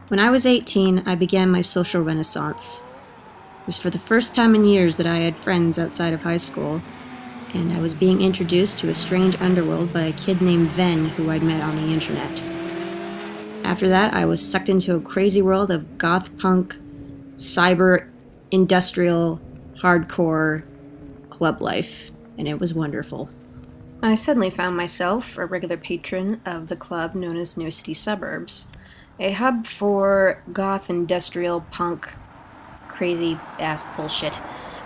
When I was 18, I began my social renaissance. It was for the first time in years that I had friends outside of high school, and I was being introduced to a strange underworld by a kid named Ven who I'd met on the internet. After that, I was sucked into a crazy world of goth punk, cyber, industrial, hardcore club life, and it was wonderful. I suddenly found myself a regular patron of the club known as New City Suburbs, a hub for goth, industrial, punk, crazy-ass bullshit.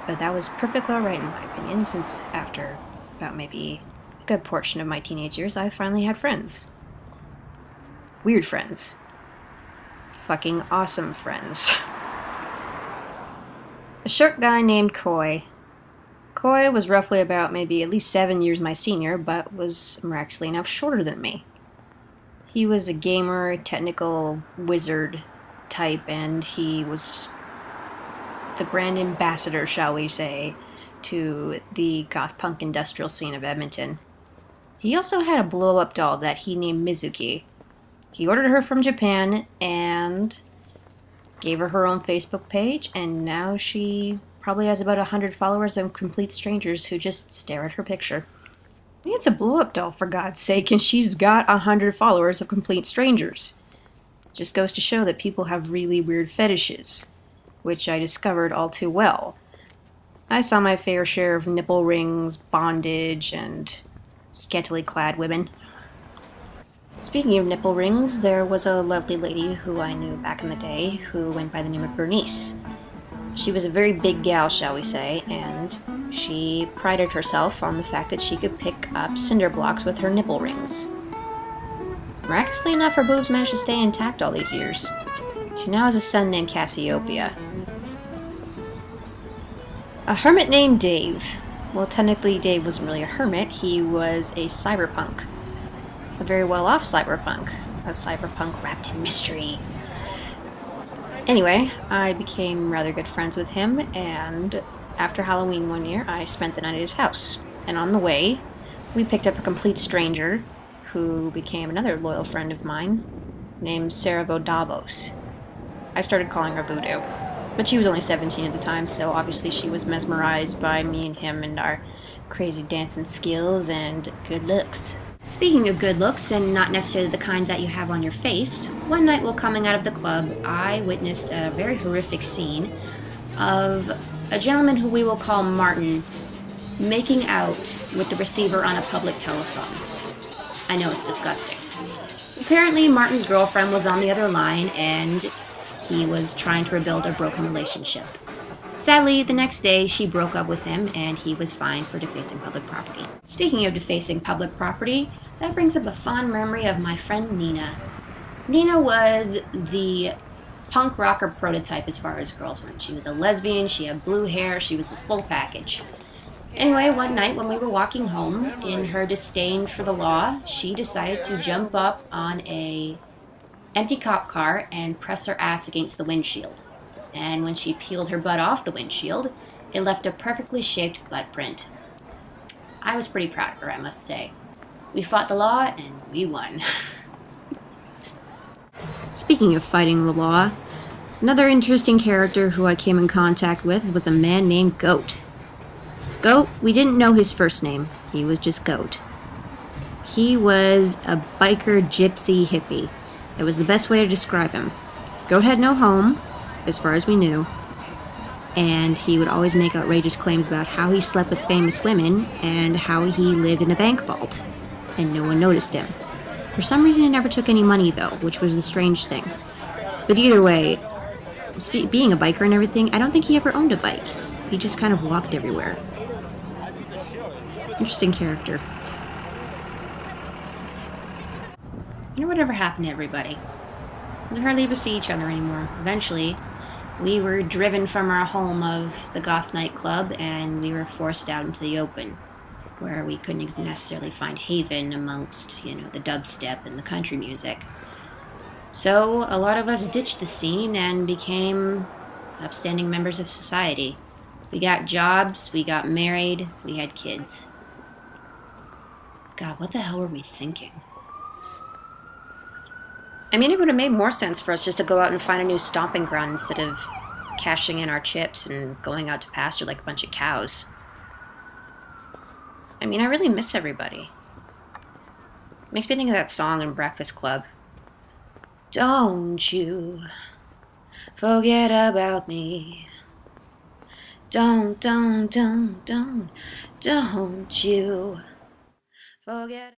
But that was perfectly alright in my opinion, since after about maybe a good portion of my teenage years, I finally had friends. Weird friends. Fucking awesome friends. A short guy named Coy. Coy was roughly about maybe at least 7 years my senior, but was miraculously enough shorter than me. He was a gamer, technical wizard type, and he was the grand ambassador, shall we say, to the goth punk industrial scene of Edmonton. He also had a blow-up doll that he named Mizuki. He ordered her from Japan and gave her own Facebook page, and now she probably has about 100 followers of complete strangers who just stare at her picture. I mean, it's a blow-up doll, for God's sake, and she's got 100 followers of complete strangers. Just goes to show that people have really weird fetishes, which I discovered all too well. I saw my fair share of nipple rings, bondage, and scantily clad women. Speaking of nipple rings, there was a lovely lady who I knew back in the day who went by the name of Bernice. She was a very big gal, shall we say, and she prided herself on the fact that she could pick up cinder blocks with her nipple rings. Miraculously enough, her boobs managed to stay intact all these years. She now has a son named Cassiopeia. A hermit named Dave. Well, technically Dave wasn't really a hermit, he was a cyberpunk. A very well-off cyberpunk. A cyberpunk wrapped in mystery. Anyway, I became rather good friends with him, and after Halloween one year, I spent the night at his house. And on the way, we picked up a complete stranger, who became another loyal friend of mine, named Sarah Vodavos. I started calling her Voodoo. But she was only 17 at the time, so obviously she was mesmerized by me and him and our crazy dancing skills and good looks. Speaking of good looks, and not necessarily the kind that you have on your face, one night while coming out of the club, I witnessed a very horrific scene of a gentleman who we will call Martin making out with the receiver on a public telephone. I know it's disgusting. Apparently, Martin's girlfriend was on the other line, and he was trying to rebuild a broken relationship. Sadly, the next day, she broke up with him, and he was fined for defacing public property. Speaking of defacing public property, that brings up a fond memory of my friend Nina. Nina was the punk rocker prototype as far as girls went. She was a lesbian, she had blue hair, she was the full package. Anyway, one night when we were walking home, in her disdain for the law, she decided to jump up on a empty cop car and press her ass against the windshield. And when she peeled her butt off the windshield, it left a perfectly shaped butt print. I was pretty proud of her, I must say. We fought the law, and we won. Speaking of fighting the law, another interesting character who I came in contact with was a man named Goat. Goat, we didn't know his first name. He was just Goat. He was a biker gypsy hippie. That was the best way to describe him. Goat had no home, as far as we knew, and he would always make outrageous claims about how he slept with famous women and how he lived in a bank vault, and no one noticed him. For some reason, he never took any money, though, which was the strange thing. But either way, being a biker and everything, I don't think he ever owned a bike. He just kind of walked everywhere. Interesting character. You know whatever happened to everybody? We hardly ever see each other anymore. Eventually, we were driven from our home of the goth nightclub, and we were forced out into the open, where we couldn't necessarily find haven amongst, the dubstep and the country music. So a lot of us ditched the scene and became upstanding members of society. We got jobs, we got married, we had kids. God, what the hell were we thinking? I mean, it would have made more sense for us just to go out and find a new stomping ground instead of cashing in our chips and going out to pasture like a bunch of cows. I mean, I really miss everybody. Makes me think of that song in Breakfast Club. Don't you forget about me. Don't you forget